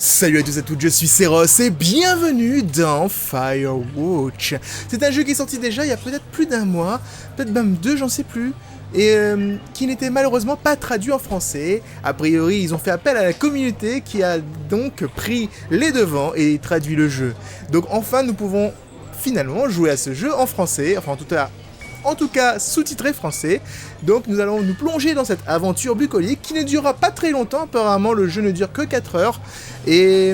Salut à tous et à toutes, je suis Seros et bienvenue dans Firewatch. C'est un jeu qui est sorti déjà il y a peut-être plus d'un mois, peut-être même deux, j'en sais plus, et qui n'était malheureusement pas traduit en français. A priori, ils ont fait appel à la communauté qui a donc pris les devants et traduit le jeu. Donc enfin, nous pouvons finalement jouer à ce jeu en français, enfin en tout cas sous-titré français. Donc nous allons nous plonger dans cette aventure bucolique qui ne durera pas très longtemps. Apparemment le jeu ne dure que 4 heures et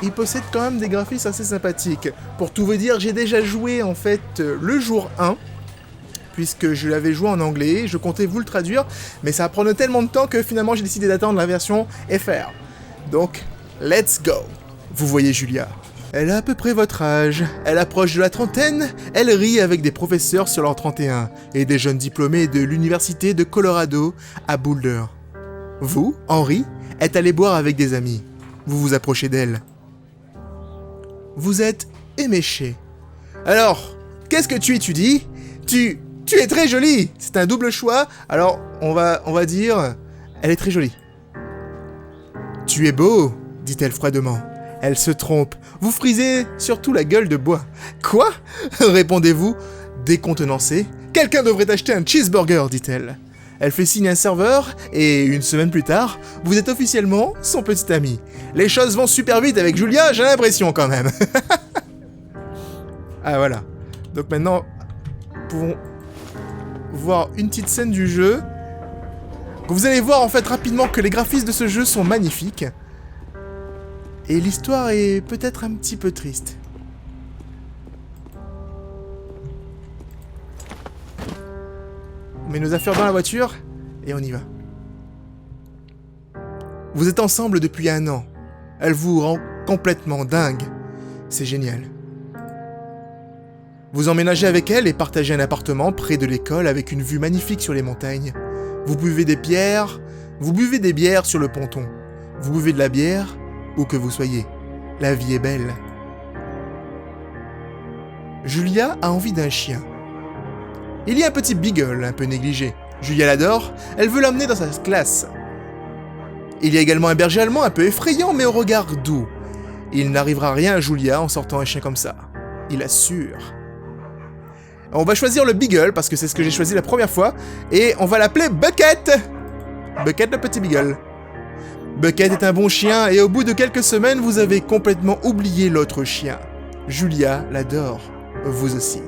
il possède quand même des graphismes assez sympathiques. Pour tout vous dire, j'ai déjà joué en fait le jour 1 puisque je l'avais joué en anglais, je comptais vous le traduire, mais ça va prendre tellement de temps que finalement j'ai décidé d'attendre la version FR. Donc, let's go. Vous voyez Julia. Elle a à peu près votre âge, elle approche de la trentaine, elle rit avec des professeurs sur leur 31 et des jeunes diplômés de l'université de Colorado à Boulder. Vous, Henry, êtes allé boire avec des amis. Vous vous approchez d'elle. Vous êtes éméché. Alors, qu'est-ce que tu étudies ? Tu es très jolie. C'est un double choix, alors on va dire, elle est très jolie. Tu es beau, dit-elle froidement. Elle se trompe. Vous frisez surtout la gueule de bois. Quoi ? Répondez-vous, décontenancé. Quelqu'un devrait acheter un cheeseburger, dit-elle. Elle fait signe à un serveur, et une semaine plus tard, vous êtes officiellement son petit ami. Les choses vont super vite avec Julia, j'ai l'impression quand même. Ah voilà. Donc maintenant, nous pouvons voir une petite scène du jeu. Vous allez voir en fait rapidement que les graphismes de ce jeu sont magnifiques. Et l'histoire est peut-être un petit peu triste. On met nos affaires dans la voiture et on y va. Vous êtes ensemble depuis 1 an. Elle vous rend complètement dingue. C'est génial. Vous emménagez avec elle et partagez un appartement près de l'école avec une vue magnifique sur les montagnes. Vous buvez des bières sur le ponton. Vous buvez de la bière où que vous soyez. La vie est belle. Julia a envie d'un chien. Il y a un petit beagle un peu négligé. Julia l'adore, elle veut l'emmener dans sa classe. Il y a également un berger allemand un peu effrayant mais au regard doux. Il n'arrivera rien à Julia en sortant un chien comme ça. Il assure. On va choisir le beagle parce que c'est ce que j'ai choisi la première fois et on va l'appeler Bucket. Bucket le petit beagle. Bucket est un bon chien et au bout de quelques semaines, vous avez complètement oublié l'autre chien. Julia l'adore, vous aussi.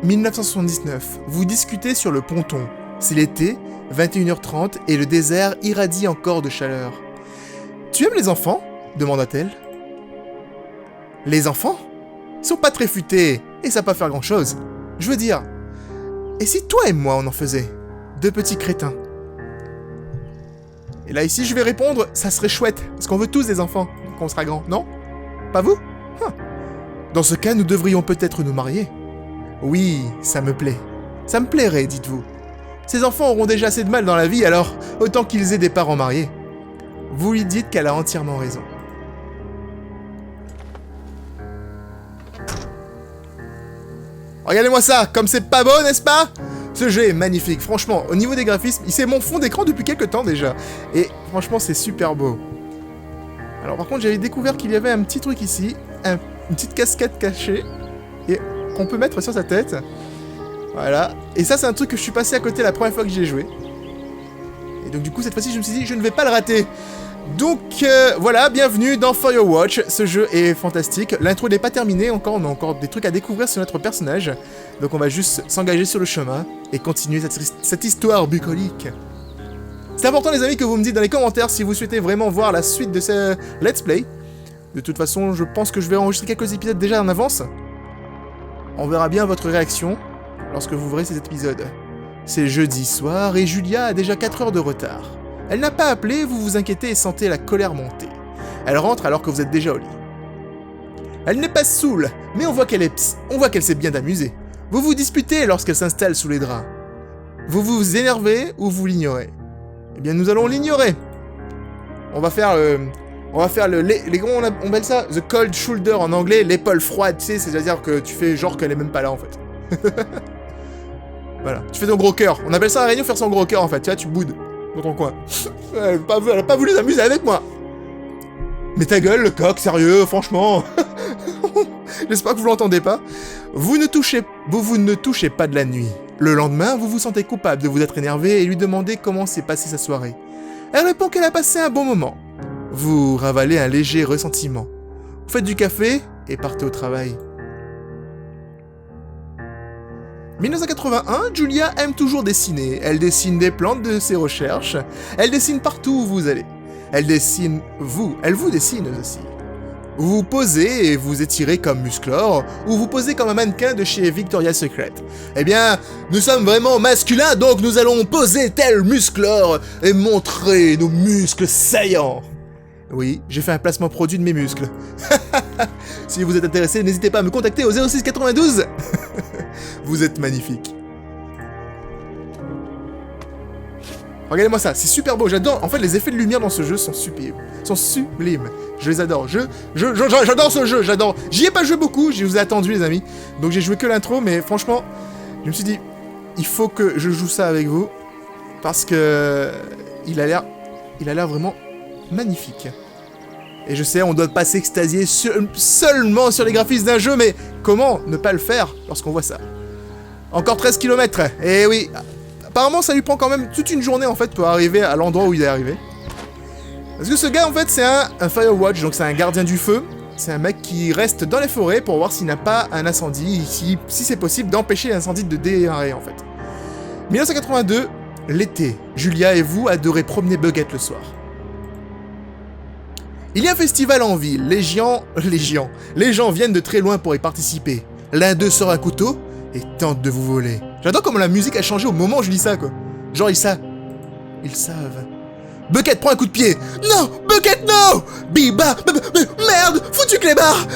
« 1979, vous discutez sur le ponton. C'est l'été, 21h30 et le désert irradie encore de chaleur. « Tu aimes les enfants ?» demanda-t-elle. « Les enfants ? Ils sont pas très futés et ça va pas faire grand-chose. Je veux dire, et si toi et moi on en faisait ? 2 petits crétins. » Et là ici je vais répondre, ça serait chouette, parce qu'on veut tous des enfants, quand on sera grand, non ? Pas vous ? Dans ce cas, nous devrions peut-être nous marier. Oui, ça me plaît. Ça me plairait, dites-vous. Ces enfants auront déjà assez de mal dans la vie, alors autant qu'ils aient des parents mariés. Vous lui dites qu'elle a entièrement raison. Regardez-moi ça, comme c'est pas beau, n'est-ce pas ? Ce jeu est magnifique, franchement, au niveau des graphismes, c'est mon fond d'écran depuis quelques temps déjà. Et franchement, c'est super beau. Alors par contre, j'avais découvert qu'il y avait un petit truc ici, une petite casquette cachée, et qu'on peut mettre sur sa tête. Voilà. Et ça, c'est un truc que je suis passé à côté la première fois que j'y ai joué. Et donc du coup, cette fois-ci, je me suis dit, je ne vais pas le rater. Donc voilà, bienvenue dans Firewatch, ce jeu est fantastique, l'intro n'est pas terminée encore, on a encore des trucs à découvrir sur notre personnage, donc on va juste s'engager sur le chemin et continuer cette histoire bucolique. C'est important les amis que vous me dites dans les commentaires si vous souhaitez vraiment voir la suite de ce let's play. De toute façon, je pense que je vais enregistrer quelques épisodes déjà en avance. On verra bien votre réaction lorsque vous verrez ces épisodes. C'est jeudi soir et Julia a déjà 4 heures de retard. Elle n'a pas appelé, vous vous inquiétez et sentez la colère monter. Elle rentre alors que vous êtes déjà au lit. Elle n'est pas saoule, mais on voit qu'elle s'est bien amusée. Vous vous disputez lorsqu'elle s'installe sous les draps. Vous vous énervez ou vous l'ignorez. Eh bien, nous allons l'ignorer. On va faire on appelle ça the cold shoulder en anglais, l'épaule froide, tu sais, c'est-à-dire que tu fais genre qu'elle est même pas là en fait. Voilà, tu fais ton gros cœur. On appelle ça à la réunion faire son gros cœur en fait, tu vois, tu boudes. dans ton coin. Elle a pas voulu s'amuser avec moi. Mais ta gueule, le coq, sérieux, franchement. J'espère que vous l'entendez pas. Vous ne touchez pas de la nuit. Le lendemain, vous vous sentez coupable de vous être énervé et lui demandez comment s'est passée sa soirée. Elle répond qu'elle a passé un bon moment. Vous ravalez un léger ressentiment. Vous faites du café et partez au travail. 1981, Julia aime toujours dessiner. Elle dessine des plantes de ses recherches. Elle dessine partout où vous allez. Elle vous dessine aussi. Vous vous posez et vous étirez comme Musclor, ou vous posez comme un mannequin de chez Victoria's Secret. Eh bien, nous sommes vraiment masculins, donc nous allons poser tel Musclor et montrer nos muscles saillants. Oui, j'ai fait un placement produit de mes muscles. Si vous êtes intéressé, n'hésitez pas à me contacter au 06 92. Vous êtes magnifique. Regardez-moi ça, c'est super beau, j'adore. En fait, les effets de lumière dans ce jeu sont sublimes. Je les adore. J'adore ce jeu, j'adore. J'y ai pas joué beaucoup, je vous ai attendu les amis. Donc j'ai joué que l'intro, mais franchement, je me suis dit, il faut que je joue ça avec vous. Parce que il a l'air vraiment magnifique. Et je sais, on doit pas s'extasier seulement sur les graphismes d'un jeu, mais comment ne pas le faire lorsqu'on voit ça? Encore 13 km, et oui. Apparemment, ça lui prend quand même toute une journée, en fait, pour arriver à l'endroit où il est arrivé. Parce que ce gars, en fait, c'est un Firewatch, donc c'est un gardien du feu. C'est un mec qui reste dans les forêts pour voir s'il n'a pas un incendie, si c'est possible d'empêcher l'incendie de démarrer, en fait. 1982, l'été. Julia et vous adorez promener Bucket le soir. Il y a un festival en ville, les gens viennent de très loin pour y participer. L'un d'eux sort un couteau et tente de vous voler. J'adore comment la musique a changé au moment où je lis ça, quoi. Genre, ils savent. Bucket prend un coup de pied. Non, Bucket, non. Biba, merde, foutu clébard.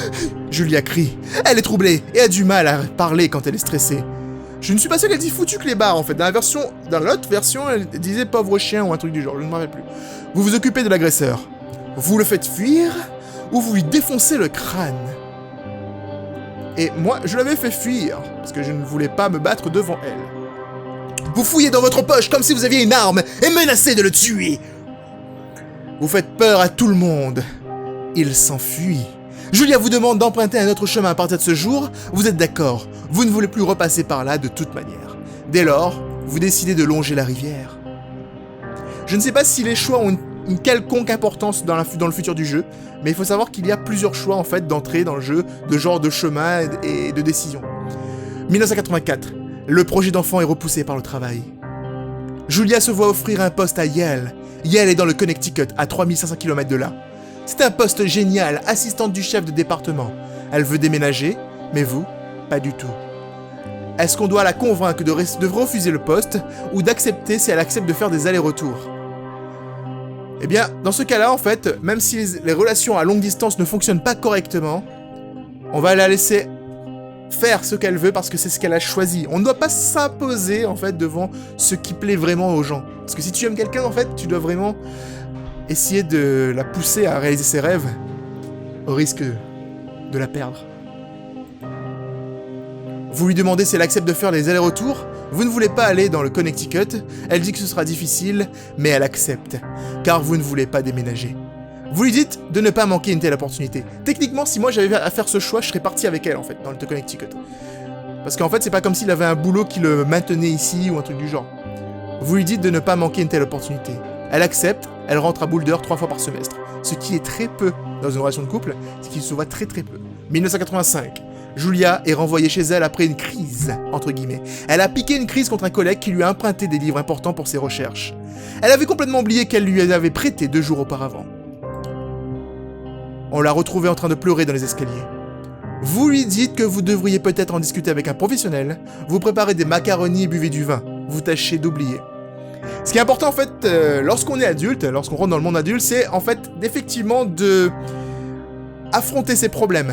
Julia crie. Elle est troublée et a du mal à parler quand elle est stressée. Je ne suis pas sûr qu'elle dit foutu clébard, en fait. Dans l'autre version, elle disait pauvre chien ou un truc du genre, je ne me rappelle plus. Vous vous occupez de l'agresseur. Vous le faites fuir ou vous lui défoncez le crâne. Et moi, je l'avais fait fuir, parce que je ne voulais pas me battre devant elle. Vous fouillez dans votre poche comme si vous aviez une arme et menacez de le tuer. Vous faites peur à tout le monde. Il s'enfuit. Julia vous demande d'emprunter un autre chemin à partir de ce jour. Vous êtes d'accord. Vous ne voulez plus repasser par là de toute manière. Dès lors, vous décidez de longer la rivière. Je ne sais pas si les choix ont une quelconque importance dans le futur du jeu, mais il faut savoir qu'il y a plusieurs choix en fait d'entrée dans le jeu, de genre de chemin et de décision. 1984, le projet d'enfant est repoussé par le travail. Julia se voit offrir un poste à Yale. Yale est dans le Connecticut, à 3500 km de là. C'est un poste génial, assistante du chef de département. Elle veut déménager, mais vous, pas du tout. Est-ce qu'on doit la convaincre de refuser le poste ou d'accepter si elle accepte de faire des allers-retours ? Eh bien, dans ce cas-là, en fait, même si les relations à longue distance ne fonctionnent pas correctement, on va la laisser faire ce qu'elle veut parce que c'est ce qu'elle a choisi. On ne doit pas s'imposer, en fait, devant ce qui plaît vraiment aux gens. Parce que si tu aimes quelqu'un, en fait, tu dois vraiment essayer de la pousser à réaliser ses rêves au risque de la perdre. Vous lui demandez si elle accepte de faire les allers-retours. Vous ne voulez pas aller dans le Connecticut. Elle dit que ce sera difficile, mais elle accepte, car vous ne voulez pas déménager. Vous lui dites de ne pas manquer une telle opportunité. Techniquement, si moi j'avais à faire ce choix, je serais parti avec elle, en fait, dans le Connecticut. Parce qu'en fait, c'est pas comme s'il avait un boulot qui le maintenait ici, ou un truc du genre. Vous lui dites de ne pas manquer une telle opportunité. Elle accepte, elle rentre à Boulder 3 fois par semestre. Ce qui est très peu dans une relation de couple, ce qui se voit très très peu. 1985. Julia est renvoyée chez elle après une crise, entre guillemets. Elle a piqué une crise contre un collègue qui lui a emprunté des livres importants pour ses recherches. Elle avait complètement oublié qu'elle lui avait prêté 2 jours auparavant. On l'a retrouvée en train de pleurer dans les escaliers. Vous lui dites que vous devriez peut-être en discuter avec un professionnel, vous préparez des macaronis et buvez du vin. Vous tâchez d'oublier. Ce qui est important en fait, lorsqu'on est adulte, lorsqu'on rentre dans le monde adulte, c'est en fait d'effectivement affronter ses problèmes.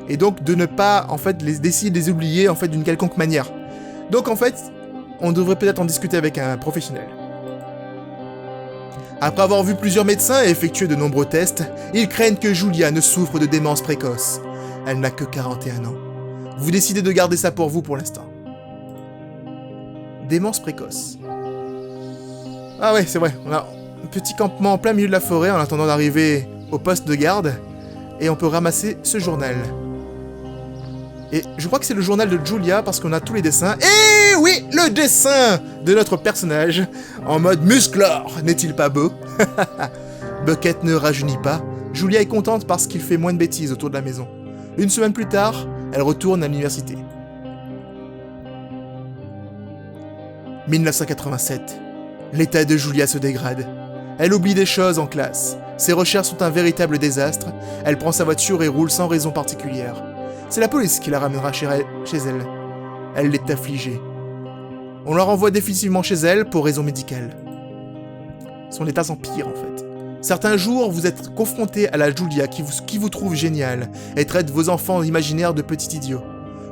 Et donc de ne pas en fait d'essayer de les oublier en fait d'une quelconque manière. Donc en fait, on devrait peut-être en discuter avec un professionnel. Après avoir vu plusieurs médecins et effectué de nombreux tests, ils craignent que Julia ne souffre de démence précoce. Elle n'a que 41 ans. Vous décidez de garder ça pour vous pour l'instant. Démence précoce. Ah ouais, c'est vrai. On a un petit campement en plein milieu de la forêt en attendant d'arriver au poste de garde. Et on peut ramasser ce journal. Et je crois que c'est le journal de Julia parce qu'on a tous les dessins. Et oui, le dessin de notre personnage en mode musclor. N'est-il pas beau? Bucket ne rajeunit pas. Julia est contente parce qu'il fait moins de bêtises autour de la maison. Une semaine plus tard, elle retourne à l'université. 1987. L'état de Julia se dégrade. Elle oublie des choses en classe. Ses recherches sont un véritable désastre. Elle prend sa voiture et roule sans raison particulière. C'est la police qui la ramènera chez elle. Elle est affligée. On la renvoie définitivement chez elle pour raison médicale. Son état s'empire en fait. Certains jours, vous êtes confronté à la Julia qui vous trouve géniale et traite vos enfants imaginaires de petits idiots.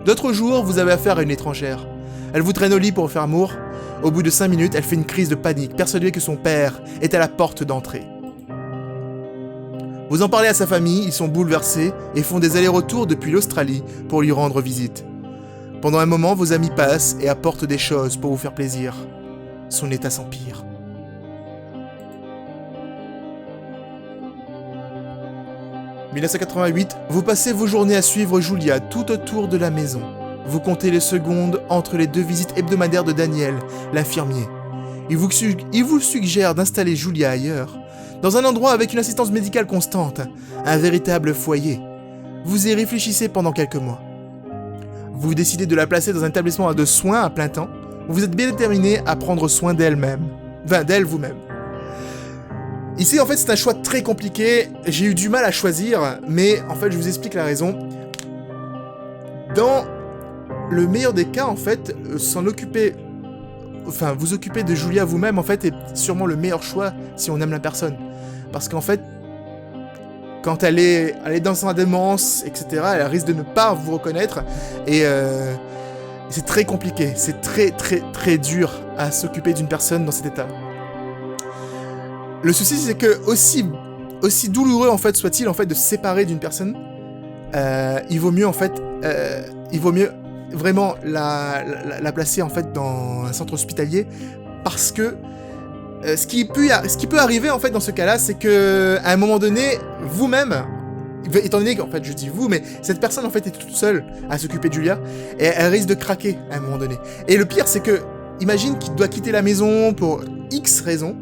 D'autres jours, vous avez affaire à une étrangère. Elle vous traîne au lit pour faire amour. Au bout de 5 minutes, elle fait une crise de panique, persuadée que son père est à la porte d'entrée. Vous en parlez à sa famille, ils sont bouleversés et font des allers-retours depuis l'Australie pour lui rendre visite. Pendant un moment, vos amis passent et apportent des choses pour vous faire plaisir. Son état s'empire. « 1988, vous passez vos journées à suivre Julia tout autour de la maison. Vous comptez les secondes entre les 2 visites hebdomadaires de Daniel, l'infirmier. Il vous suggère d'installer Julia ailleurs, dans un endroit avec une assistance médicale constante, un véritable foyer. Vous y réfléchissez pendant quelques mois. Vous décidez de la placer dans un établissement de soins à plein temps. Vous êtes bien déterminé à prendre soin d'elle-même. Enfin, d'elle vous-même. Ici, en fait, c'est un choix très compliqué. J'ai eu du mal à choisir, mais en fait, je vous explique la raison. Dans le meilleur des cas, en fait, s'en occuper... Enfin, vous occuper de Julia vous-même, en fait, est sûrement le meilleur choix si on aime la personne. Parce qu'en fait, quand elle est dans sa démence, etc., elle risque de ne pas vous reconnaître. Et c'est très compliqué. C'est très, très, très dur à s'occuper d'une personne dans cet état. Le souci, c'est que aussi douloureux, en fait, soit-il, en fait, de se séparer d'une personne, il vaut mieux, en fait, vraiment la placer, en fait, dans un centre hospitalier, parce que ce qui peut arriver, en fait, dans ce cas-là, c'est que à un moment donné, vous-même, étant donné qu'en fait, je dis vous, mais cette personne, en fait, est toute seule à s'occuper de Julia, et elle risque de craquer à un moment donné. Et le pire, c'est que, imagine qu'il doit quitter la maison pour X raisons,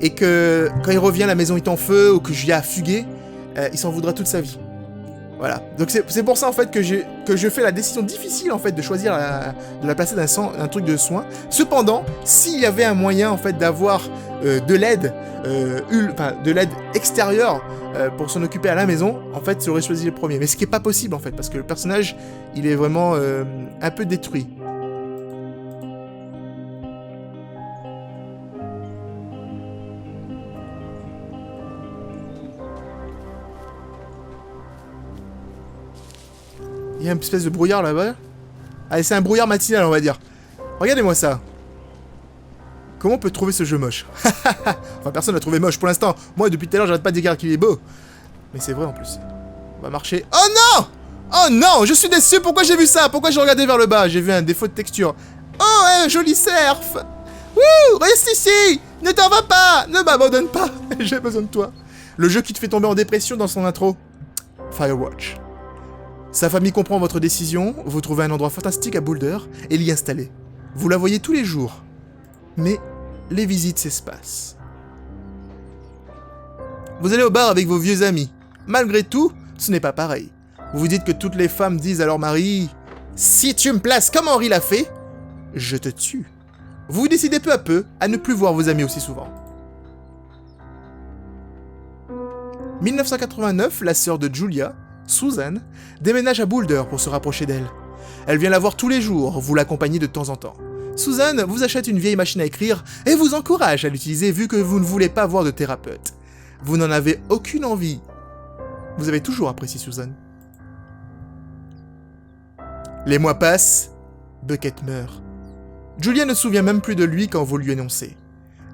et que quand il revient, la maison est en feu, ou que Julia a fugué, il s'en voudra toute sa vie. Voilà. Donc c'est pour ça en fait que je fais la décision difficile en fait de choisir de la placer dans un truc de soins. Cependant, s'il y avait un moyen en fait d'avoir de l'aide extérieure pour s'en occuper à la maison, en fait, j'aurais choisi le premier. Mais ce qui est pas possible en fait parce que le personnage, il est vraiment un peu détruit. Il y a une espèce de brouillard là-bas. Allez, c'est un brouillard matinal, on va dire. Regardez-moi ça. Comment on peut trouver ce jeu moche? Enfin, personne l'a trouvé moche pour l'instant. Moi, depuis tout à l'heure, j'arrête pas de dire qu'il est beau. Mais c'est vrai en plus. On va marcher. Oh non! Oh non! Je suis déçu. Pourquoi j'ai vu ça? Pourquoi j'ai regardé vers le bas? J'ai vu un défaut de texture. Oh, un joli surf! Wouh! Reste ici! Ne t'en va pas! Ne m'abandonne pas! J'ai besoin de toi. Le jeu qui te fait tomber en dépression dans son intro. Firewatch. Sa famille comprend votre décision, vous trouvez un endroit fantastique à Boulder et l'y installez. Vous la voyez tous les jours. Mais les visites s'espacent. Vous allez au bar avec vos vieux amis. Malgré tout, ce n'est pas pareil. Vous vous dites que toutes les femmes disent à leur mari « Si tu me places comme Henri l'a fait, je te tue. » Vous vous décidez peu à peu à ne plus voir vos amis aussi souvent. 1989, la sœur de Julia, Susan, déménage à Boulder pour se rapprocher d'elle. Elle vient la voir tous les jours, vous l'accompagnez de temps en temps. Susan vous achète une vieille machine à écrire et vous encourage à l'utiliser vu que vous ne voulez pas voir de thérapeute. Vous n'en avez aucune envie. Vous avez toujours apprécié Susan. Les mois passent, Bucket meurt. Julia ne se souvient même plus de lui quand vous lui annoncez.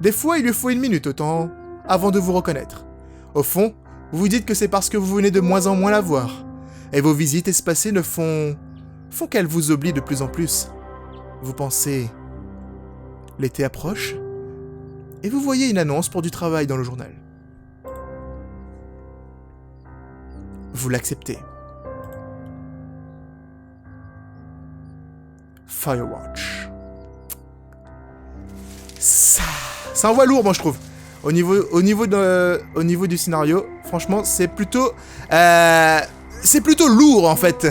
Des fois, il lui faut 1 minute au temps avant de vous reconnaître. Au fond, vous vous dites que c'est parce que vous venez de moins en moins la voir. Et vos visites espacées ne font qu'elle vous oublie de plus en plus. Vous pensez... L'été approche. et vous voyez une annonce pour du travail dans le journal. Vous l'acceptez. Firewatch. Ça envoie lourd, moi je trouve. Au niveau du scénario, franchement, c'est plutôt lourd en fait,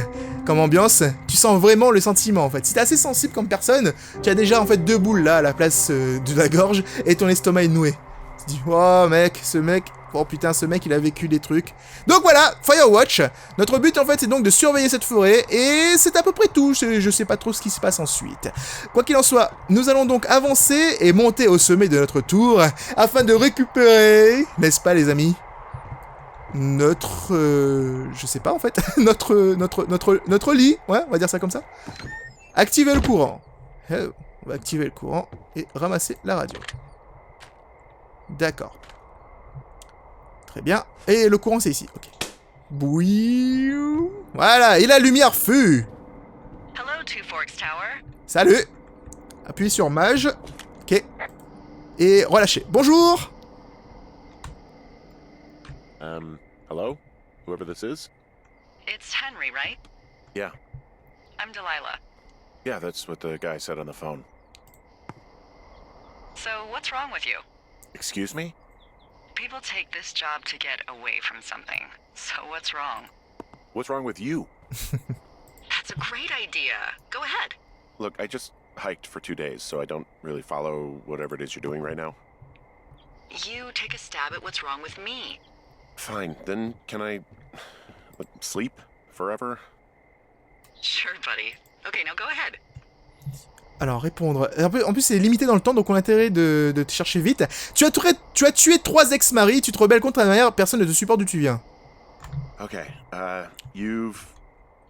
comme ambiance. Tu sens vraiment le sentiment en fait. Si t'es assez sensible comme personne, tu as déjà en fait 2 boules là à la place de la gorge et ton estomac est noué. Tu te dis, oh mec, oh putain, ce mec il a vécu des trucs. Donc voilà, Firewatch. Notre but en fait c'est donc de surveiller cette forêt et c'est à peu près tout. Je sais pas trop ce qui se passe ensuite. Quoi qu'il en soit, nous allons donc avancer et monter au sommet de notre tour afin de récupérer, n'est-ce pas les amis, notre... je sais pas en fait, notre lit, ouais, on va dire ça comme ça. Activer le courant. On va activer le courant et ramasser la radio. D'accord. Très bien. Et le courant, c'est ici. Ok. Bouiou. Voilà, et la lumière fut. Hello, Two Forks Tower. Salut. Appuyez sur Mage. Ok. Et relâchez. Bonjour. Hello? Whoever this is? It's Henry, right? Yeah. I'm Delilah. Yeah, that's what the guy said on the phone. So, what's wrong with you? Excuse me? People take this job to get away from something. So, what's wrong? What's wrong with you? That's a great idea. Go ahead. Look, I just hiked for 2 days, so I don't really follow whatever it is you're doing right now. You take a stab at what's wrong with me. Fine, then can I... sleep? Forever? Sure, buddy. Okay, now go ahead. Alors, répondre. En plus, c'est limité dans le temps, donc on a intérêt de te chercher vite. Tu as tué 3 ex-maris, tu te rebelles contre ta mère, personne ne te supporte d'où tu viens. Okay, you've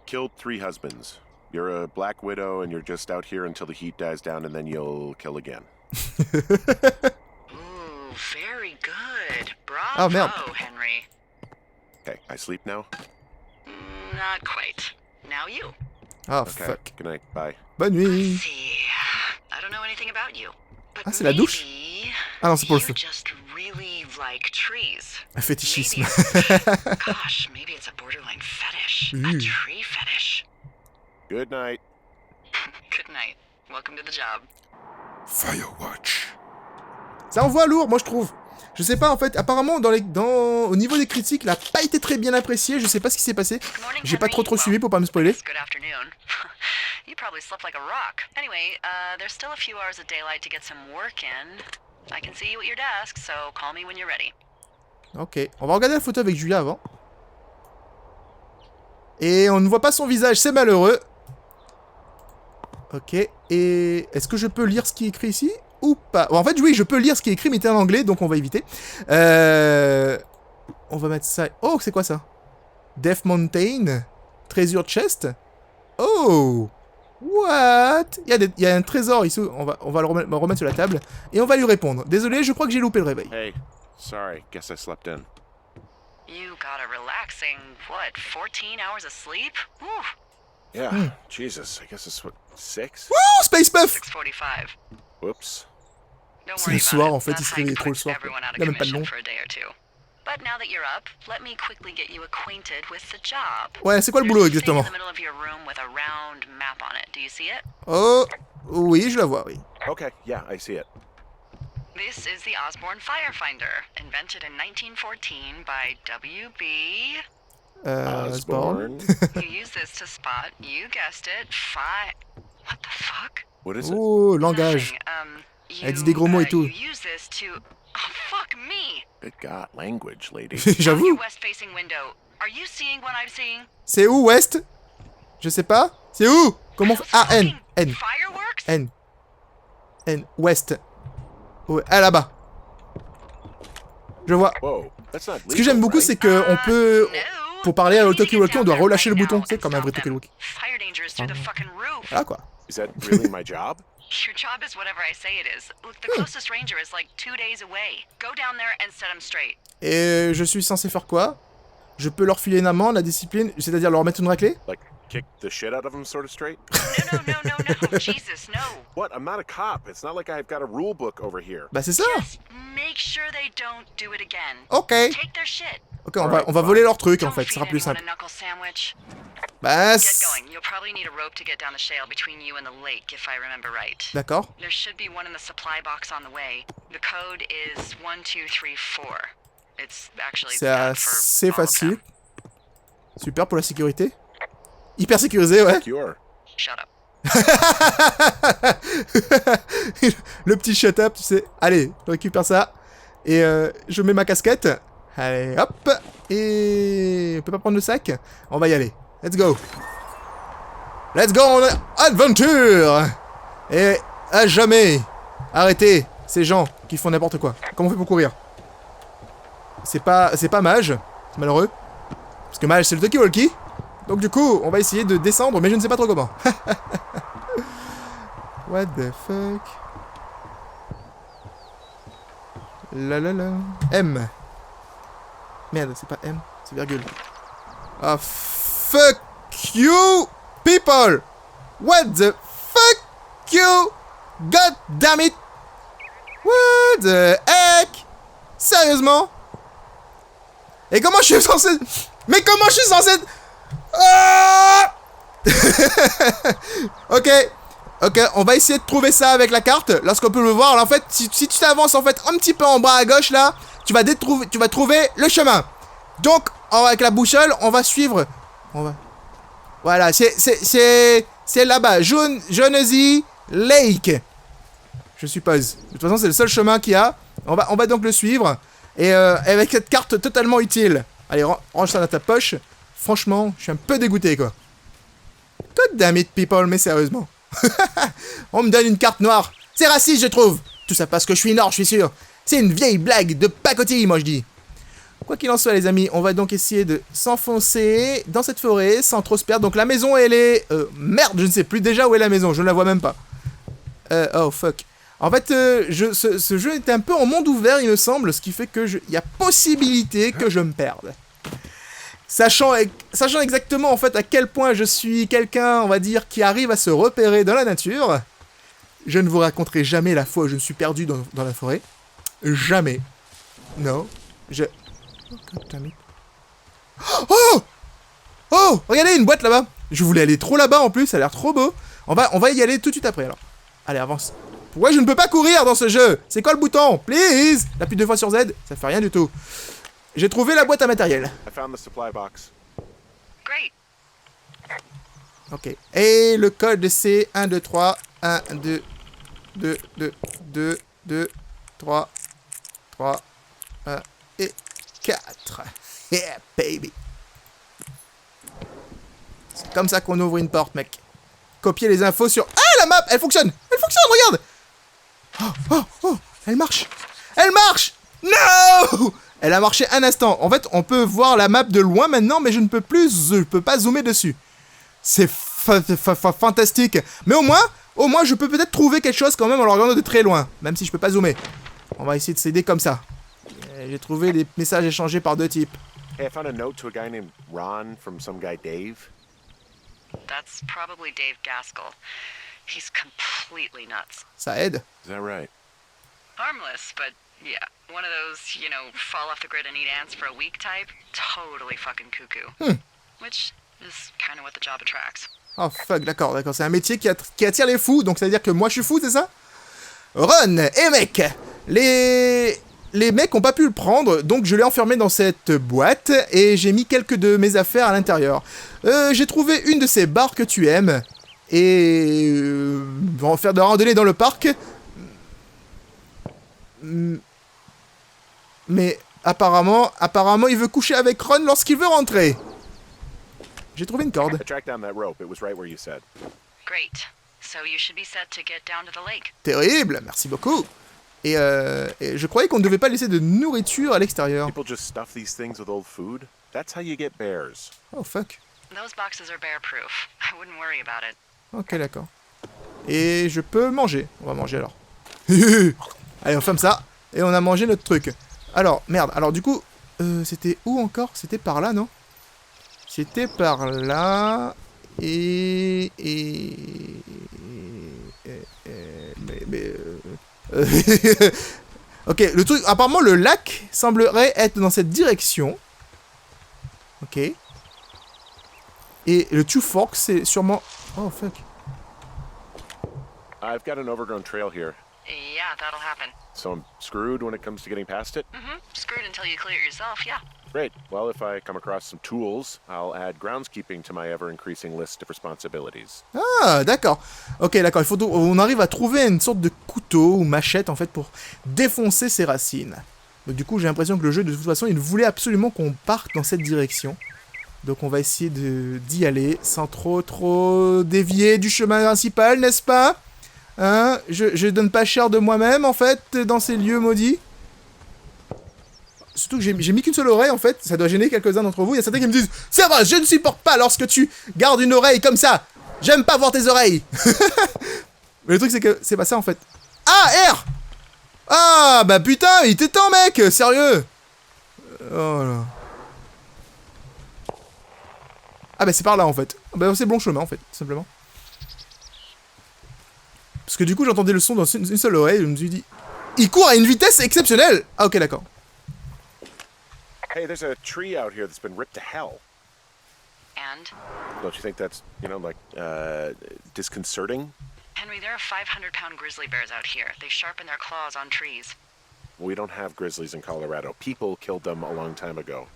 killed 3 husbands. You're a black widow and you're just out here until the heat dies down and then you'll kill again. Ooh, very good. Oh, Bravo, merde. Henry. Okay, I sleep now? Not quite. Now you. Oh, Okay, fuck. good night, bye. Bonne Let's nuit. see. I don't know anything about you. But Ah, c'est la douche? maybe Ah non, c'est pour le you feu. just really like trees. Un fétichisme. Maybe gosh, maybe it's a borderline fetish. A Ooh. tree fetish. Good night. Good night. Welcome to the job. Firewatch. Ça envoie lourd, moi je trouve. Je sais pas en fait, apparemment au niveau des critiques, il a pas été très bien apprécié, je sais pas ce qui s'est passé. Good morning, J'ai pas Henry. trop Well, suivi pour pas me spoiler. I guess good afternoon. You probably slept like a rock. Anyway, there's still a few hours of daylight to get some work in. I can see you at your desk, so call me when you're ready. Ok, on va regarder la photo avec Julia avant. Et on ne voit pas son visage, c'est malheureux. Ok, et est-ce que je peux lire ce qui est écrit ici ou pas? Bon, en fait, oui, je peux lire ce qui est écrit, mais c'est en anglais, donc on va éviter. On va mettre ça... Oh, c'est quoi ça? Death Mountain? Treasure Chest? Oh! What? Il y a un trésor ici, on va le remettre sur la table, et on va lui répondre. Désolé, je crois que j'ai loupé le réveil. Hey, sorry, guess I slept in. You got a relaxing, what, 14 hours of sleep? Ooh, Yeah, Jesus, I guess it's what, 6? Wouh, Space Puff! 6:45. Whoops. Don't C'est worry le about soir, it. en fait, il That se réveille hike trop le puts soir, quoi. everyone out of Il a même pas de commission nom. for a day or two. But now that you're up, let me quickly get you acquainted with the job. Ouais, c'est quoi le There's boulot this thing exactement? in the middle of your room with a round map on it. Do you see it? Oh, oui, je la vois, oui. Okay, yeah, I see it. This is the Osborne Firefinder, invented in 1914 by W.B. Osborne. You use this to spot, you guessed it, What the fuck? What is it? Oh, langage. Nothing. Elle dit des gros mots et tout. You use this to... Oh, fuck me! Good God, language, lady. From J'avoue. your west-facing window, are you seeing what I'm seeing? C'est où, Ouest? Je sais pas. C'est où? Comment... Ah, N. N. Fireworks? N. N. Ouest. Ouais, ah, là-bas. Je vois. Whoa, that's not legal, Ce que j'aime beaucoup, right? c'est qu'on peut... No. Pour parler à You need to Talkie-Walkie, get on doit down there relâcher le right bouton. now C'est and comme un vrai stop them. Talkie-Walkie. Fire danger is through the fucking roof. Voilà, quoi. Is that really my job? Your job is whatever I say it is. Look, the closest ranger is like 2 days away. Go down there and set him straight. Et je suis censé faire quoi? Je peux leur filer une amende, la discipline, c'est-à-dire leur mettre une raclée? Like, kick the shit out of them, sort of straight? No. Jesus, no. What? I'm not a cop. It's not like I've got a rule book over here. Bah c'est ça. Just make sure they don't do it again. Ok. Take their shit. Ok, on va voler leur truc en fait, ce Don't sera feed plus anyone simple. a knuckle sandwich. Bah Get going. You'll probably need a rope to get down the shale between you and the lake, if I remember right. d'accord. There should be one in the supply box on the way. The code is 1234. It's actually C'est that for assez all of facile. them. Super pour la sécurité. Hyper sécurisé, ouais. Cure. Shut up. Le petit shut up, tu sais. Allez, je récupère ça. Et je mets ma casquette. Allez, hop. Et on peut pas prendre le sac? On va y aller. Let's go. Let's go on adventure. Et à jamais arrêtez ces gens qui font n'importe quoi. Comment on fait pour courir? C'est pas Mage. C'est malheureux. Parce que Mage, c'est le talkie-walkie. Donc du coup, on va essayer de descendre, mais je ne sais pas trop comment. What the fuck? La la la. M. Merde, c'est pas M, c'est virgule. Ah, fuck you, people! What the fuck you? God damn it! What the heck? Sérieusement? Et comment je suis censé... Mais comment je suis censé... Ah. Ok, on va essayer de trouver ça avec la carte. Lorsqu'on peut le voir, alors, en fait, si tu t'avances en fait un petit peu en bas à gauche là, tu vas trouver le chemin. Donc, avec la boussole, on va suivre. Voilà, c'est là-bas, Jonesy Lake. Je suppose. De toute façon, c'est le seul chemin qu'il y a. On va donc le suivre. Et avec cette carte totalement utile. Allez, range ça dans ta poche. Franchement, je suis un peu dégoûté, quoi. God damn it, people, mais sérieusement. On me donne une carte noire. C'est raciste, je trouve. Tout ça parce que je suis nord, je suis sûr. C'est une vieille blague de pacotille, moi je dis. Quoi qu'il en soit, les amis, on va donc essayer de s'enfoncer dans cette forêt sans trop se perdre. Donc la maison, elle est... merde, je ne sais plus déjà où est la maison, je ne la vois même pas. Oh, fuck. En fait, ce jeu était un peu en monde ouvert, il me semble, ce qui fait que il y a possibilité que je me perde. Sachant exactement en fait à quel point je suis quelqu'un, on va dire, qui arrive à se repérer dans la nature, je ne vous raconterai jamais la fois où je me suis perdu dans la forêt. Jamais. Non. Oh, God damn it. Oh, regardez, une boîte là-bas. Je voulais aller trop là-bas en plus, ça a l'air trop beau. On va y aller tout de suite après alors. Allez, avance. Pourquoi je ne peux pas courir dans ce jeu? C'est quoi le bouton? Please. T'appuies 2 fois sur Z, ça fait rien du tout. J'ai trouvé la boîte à matériel. I found the supply box. Great. Ok. Et le code c'est 1, 2, 3. 1, 2, 2, 2, 2, 2, 3, 3, 1 et 4. Yeah, baby. C'est comme ça qu'on ouvre une porte, mec. Copier les infos sur... Ah, la map, elle fonctionne. Elle fonctionne, regarde. Oh, elle marche. Elle marche. No. Elle a marché un instant. En fait, on peut voir la map de loin maintenant, mais je ne peux pas zoomer dessus. C'est fantastique. Mais au moins, je peux peut-être trouver quelque chose quand même en le regardant de très loin, même si je peux pas zoomer. On va essayer de s'aider comme ça. J'ai trouvé des messages échangés par 2 types. Hey, I found a note to a guy named Ron from some guy Dave. That's probably Dave Gaskell. He's completely nuts. Ça aide. Is that right? Harmless, but yeah, one of those, fall off the grid and eat ants for a week type. Totally fucking cuckoo. Which is kind of what the job attracts. Oh fuck, d'accord. C'est un métier qui attire les fous, donc ça veut dire que moi je suis fou, c'est ça? Run et mec, les mecs ont pas pu le prendre, donc je l'ai enfermé dans cette boîte et j'ai mis quelques de mes affaires à l'intérieur. J'ai trouvé une de ces barres que tu aimes et on va faire de la randonnée dans le parc. Mais apparemment, il veut coucher avec Ron lorsqu'il veut rentrer. J'ai trouvé une corde. I tracked down that rope. It was right where you said. Great. So you should be set to get down to the lake. Terrible, merci beaucoup. Et je croyais qu'on ne devait pas laisser de nourriture à l'extérieur. People just stuff these things with old food. That's how you get bears. Oh fuck. Those boxes are bear-proof. I wouldn't worry about it. Ok, d'accord. Et je peux manger. On va manger alors. Allez, on ferme ça. Et on a mangé notre truc. Alors, merde. Alors du coup, C'était où encore? C'était par là, non? C'était par là... Et... Ok, le truc... Apparemment, le lac semblerait être dans cette direction. Ok. Et le Two Forks, c'est sûrement... Oh, fuck. I've got an overgrown trail here, Yeah, that'll happen. so I'm screwed when it comes to getting past it. Screwed until you clear it yourself, yeah. Great. Well, if I come across some tools, I'll add groundskeeping to my ever-increasing list of responsibilities. Ah, d'accord. Ok, d'accord. Il faut on arrive à trouver une sorte de couteau ou machette, en fait, pour défoncer ces racines. Donc, du coup, j'ai l'impression que le jeu, de toute façon, il voulait absolument qu'on parte dans cette direction. Donc, on va essayer d'y aller sans trop dévier du chemin principal, n'est-ce pas? Hein? Je donne pas cher de moi-même, en fait, dans ces lieux maudits. Surtout que j'ai mis qu'une seule oreille, en fait. Ça doit gêner quelques-uns d'entre vous. Il y a certains qui me disent « C'est vrai, je ne supporte pas lorsque tu gardes une oreille comme ça. J'aime pas voir tes oreilles. » Mais le truc, c'est que c'est pas ça, en fait. Ah, R! Ah, bah putain, il était temps, mec. Sérieux. Oh là. Ah, bah c'est par là, en fait. Bah c'est bon chemin, en fait, tout simplement. Parce que du coup, j'entendais le son dans une seule oreille. Je me suis dit... Il court à une vitesse exceptionnelle. Ah, ok, d'accord. Hey, there's a tree out here that's been ripped to hell. And? Don't you think that's, disconcerting? Henry, there are 500-pound grizzly bears out here. They sharpen their claws on trees. We don't have grizzlies in Colorado. People killed them a long time ago.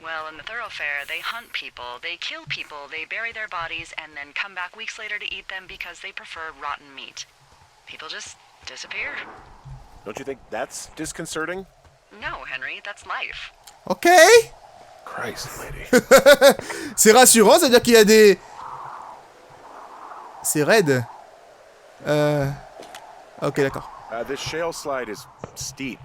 Well, in the thoroughfare, they hunt people, they kill people, they bury their bodies, and then come back weeks later to eat them because they prefer rotten meat. People just disappear. Don't you think that's disconcerting? No, Henry, that's life. Ok. Christ, lady. C'est rassurant, c'est-à-dire qu'il y a des... C'est raide. Ok, d'accord. This shale slide is steep.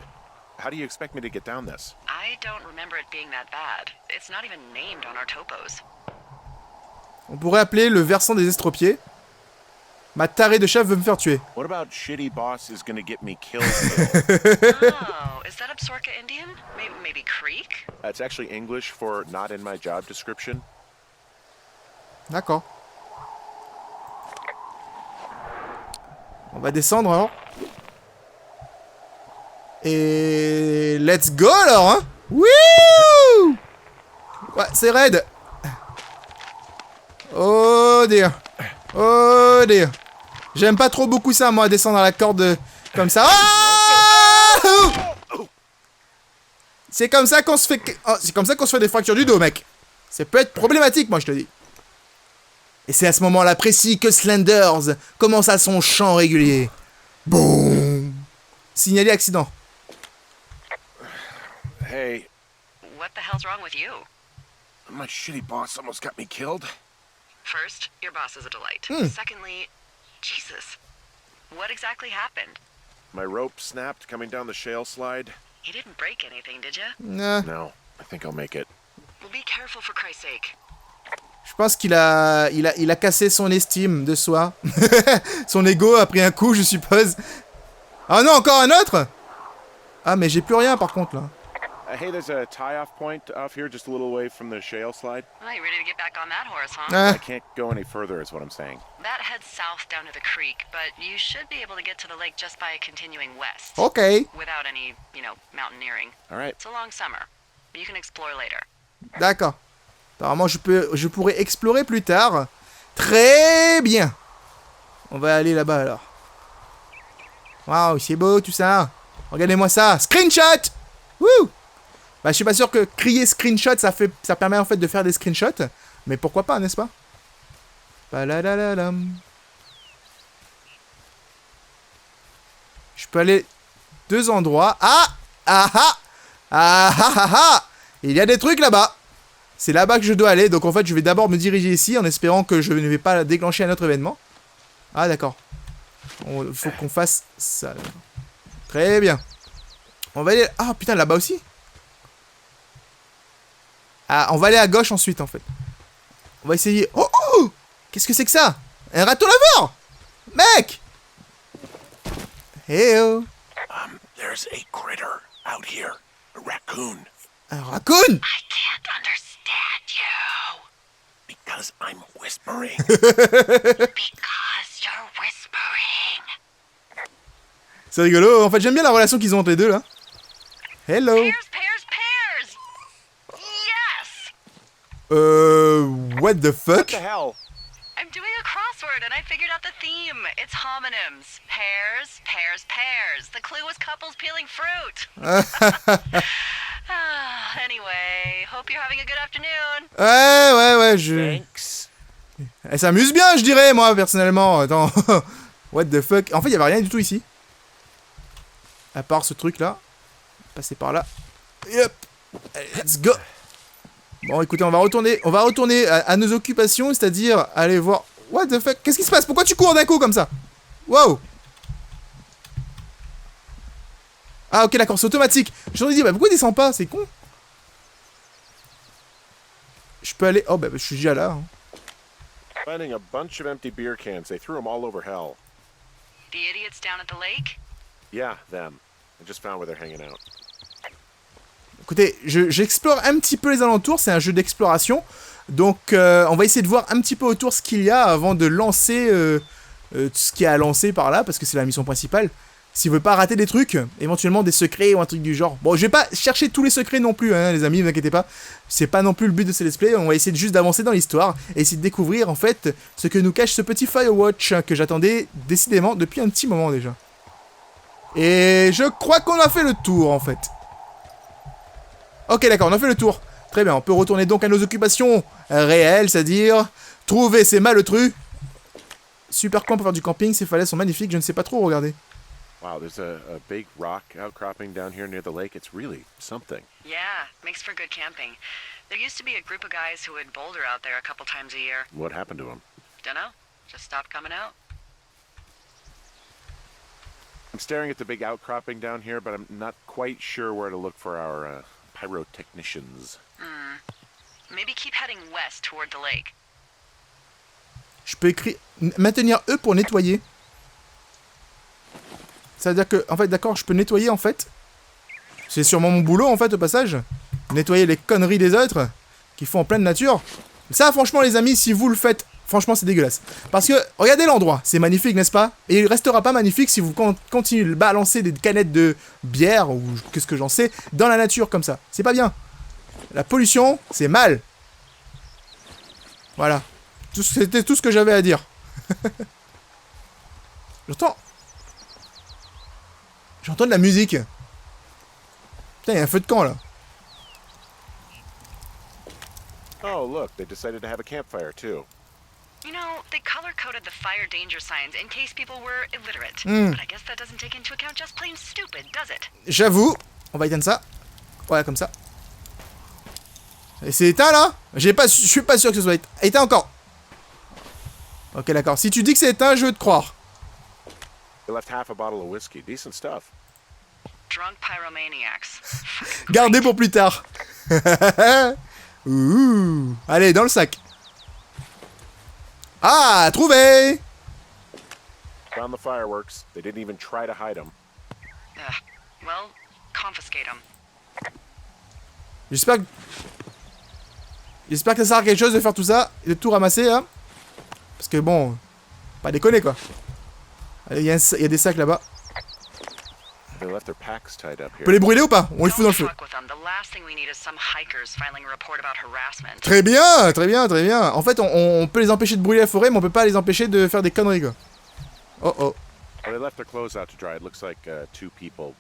How do you expect me to get down this? I don't remember it being that bad. It's not even named on our topos. On pourrait appeler le versant des estropiés. Ma tarée de chef veut me faire tuer. What about shitty boss is gonna get me killed? Oh, is that Absorka Indian? Maybe Creek? That's actually English for not in my job description. D'accord. On va descendre alors. Et... Let's go alors, hein. Wouh. Ouais, c'est raide. Oh dear. Oh dear. J'aime pas trop beaucoup ça, moi, descendre à la corde comme ça. Oh, c'est comme ça qu'on se fait... Oh, c'est comme ça qu'on se fait des fractures du dos, mec. Ça peut être problématique, moi, je te dis. Et c'est à ce moment-là précis que Slenders commence à son chant régulier. Boum. Signalé accident. Hey, What the hell's wrong with you? my shitty boss almost got me killed. First, your boss is a delight. Secondly, Jesus. What exactly happened? My rope snapped coming down the shale slide. You didn't break anything, did you? No, I think I'll make it. Well, be careful for Christ's sake. Je pense qu'il a... Il a cassé son estime de soi. Son ego a pris un coup, je suppose. Ah non, encore un autre. Ah, mais j'ai plus rien, par contre, là. Hey, there's a tie-off point off here just a little away from the shale slide. Well, you ready to get back on that horse, huh? Ah. I can't go any further is what I'm saying. That heads south down to the creek, but you should be able to get to the lake just by continuing west. Ok. Without any, mountaineering. All right. It's a long summer. You can explore later. D'accord. Apparemment, je pourrais explorer plus tard. Très bien. On va aller là-bas, alors. Waouh, c'est beau, tout ça. Regardez-moi ça. Screenshot. Wouh. Bah, je suis pas sûr que crier screenshot, ça permet en fait de faire des screenshots. Mais pourquoi pas, n'est-ce pas? Palalalam. Je peux aller 2 endroits. Ah. Ah ah. Ah ah ah ah. Il y a des trucs là-bas. C'est là-bas que je dois aller. Donc en fait, je vais d'abord me diriger ici en espérant que je ne vais pas déclencher un autre événement. Ah d'accord. Il faut qu'on fasse ça. Très bien. On va aller... Ah putain, là-bas aussi. Ah, on va aller à gauche ensuite, en fait. On va essayer... Oh, oh. Qu'est-ce que c'est que ça? Un râteau laveur. Mec. Hey oh. There's a critter out here. A raccoon. Un raccoon? I can't understand you. Because I'm whispering. Because you're whispering. C'est rigolo. En fait, j'aime bien la relation qu'ils ont entre les deux, là. Hello. Pears, pears, pears! Yes! What the fuck? What the hell? I'm doing a crossword and I figured out the theme. It's homonyms. Pears, pears, pears. The clue was couples peeling fruit. Anyway, hope you're having a good afternoon. Ouais, je... Thanks. Elle s'amuse bien, je dirais, moi, personnellement. Attends. What the fuck? En fait, il y avait rien du tout ici. À part ce truc-là. Passer par là. Yep. Allez, let's go. Bon, écoutez, on va retourner à nos occupations, c'est-à-dire aller voir... What the fuck? Qu'est-ce qui se passe? Pourquoi tu cours d'un coup comme ça? Wow. Ah, ok, d'accord, c'est automatique. Je me suis dit, bah pourquoi il descend pas? C'est con. Je peux aller... Oh, bah je suis déjà là. Hein. Finding a bunch of empty beer cans. They threw them all over hell. The idiots down at the lake? Yeah, them. I just found where they're hanging out. Écoutez, j'explore un petit peu les alentours, c'est un jeu d'exploration. Donc, on va essayer de voir un petit peu autour ce qu'il y a avant de lancer tout ce qu'il y a à lancer par là, parce que c'est la mission principale. Si vous voulez pas rater des trucs, éventuellement des secrets ou un truc du genre. Bon, je vais pas chercher tous les secrets non plus, hein, les amis, ne vous inquiétez pas. C'est pas non plus le but de ce let's play, on va essayer juste d'avancer dans l'histoire et essayer de découvrir en fait ce que nous cache ce petit Firewatch que j'attendais décidément depuis un petit moment déjà. Et je crois qu'on a fait le tour en fait. Ok, d'accord, on a fait le tour. Très bien, on peut retourner donc à nos occupations réelles, c'est-à-dire trouver ces maletrus. Super camp pour faire du camping, ces falaises sont magnifiques, je ne sais pas trop, regardez. Wow, there's a big rock outcropping down here near the lake. It's really something. Yeah, makes for good camping. There used to be a group of guys who would boulder out there a couple times a year. What happened to him? Dunno, just stopped coming out. I'm staring at the big outcropping down here, but I'm not quite sure where to look for our pyrotechnicians. Maybe keep heading west toward the lake. Je peux écrire... Maintenir E pour nettoyer. Ça veut dire que... En fait, d'accord, je peux nettoyer, en fait. C'est sûrement mon boulot, en fait, au passage. Nettoyer les conneries des autres qui font en pleine nature. Ça, franchement, les amis, si vous le faites, franchement, c'est dégueulasse. Parce que, regardez l'endroit. C'est magnifique, n'est-ce pas? Et il restera pas magnifique si vous continuez de balancer des canettes de bière, ou qu'est-ce que j'en sais, dans la nature, comme ça. C'est pas bien. La pollution, c'est mal. Voilà. C'était tout ce que j'avais à dire. J'entends de la musique. Putain, il y a un feu de camp, là. Oh, look, they decided to have a campfire, too. You know, they color-coded the fire danger signs in case people were illiterate. But I guess that doesn't take into account just plain stupid, does it? J'avoue. On va éteindre ça. Voilà, comme ça. Et c'est éteint, là? Je suis pas sûr que ce soit éteint encore. Ok, d'accord. Si tu dis que c'est éteint, je veux te croire. They left half a bottle of whiskey. Decent stuff. Drunk pyromaniacs. Gardez pour plus tard. Ouh. Allez, dans le sac. Ah, trouvé. Found the fireworks. They didn't even try to hide them. Well, confiscate them. J'espère que ça sert à quelque chose de faire tout ça et de tout ramasser, hein. Parce que bon, pas déconner quoi. Il y a des sacs là-bas. They left their packs tied up On here. peut les brûler ou pas? On les fout dans le feu. Don't fuck with them. The last thing we need is some hikers filing a report about harassment. Très bien, très bien, très bien. En fait, on peut les empêcher de brûler la forêt, mais on peut pas les empêcher de faire des conneries quoi. Oh oh. Oh, they left their clothes out to dry. It looks like two people.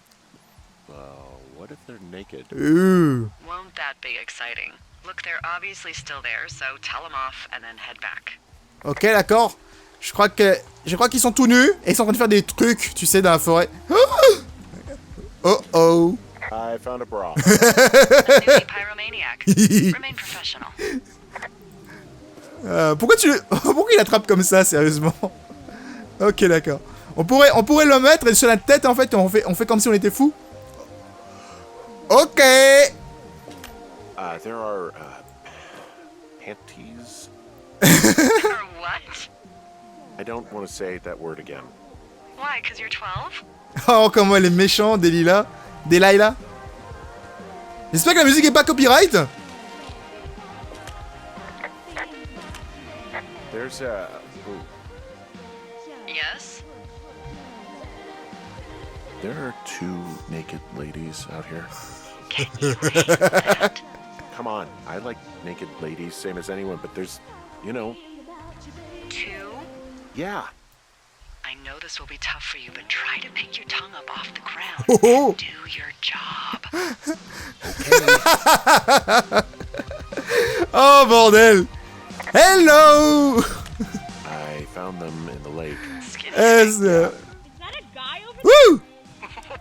What if they're naked? Won't that be exciting? Look, they're obviously still there, so tell them off and then head back. Ok, d'accord. Je crois qu'ils sont tout nus et ils sont en train de faire des trucs, tu sais, dans la forêt. Oh oh. I found a bra. A newbie pyromaniac. Remain professional. Pourquoi il attrape comme ça, sérieusement? Ok, d'accord. On pourrait le mettre sur la tête, en fait, et on fait comme si on était fou. Ok. There are panties. Or what? I don't want to say that word again. Why, 'cause you're 12? Oh, comment elle est méchante, Delilah. J'espère que la musique est pas copyright. There's a. Ooh, Yes? there are two naked ladies out here. Can you handle that? Come on, I like naked ladies, same as anyone, but there's, you know, Two? yeah. I know this will be tough for you, but try to pick your tongue up off the ground Oh. and do your job. Oh bordel. Hello. I found them in the lake. Skinny. Yes. Is that a guy over Wouh.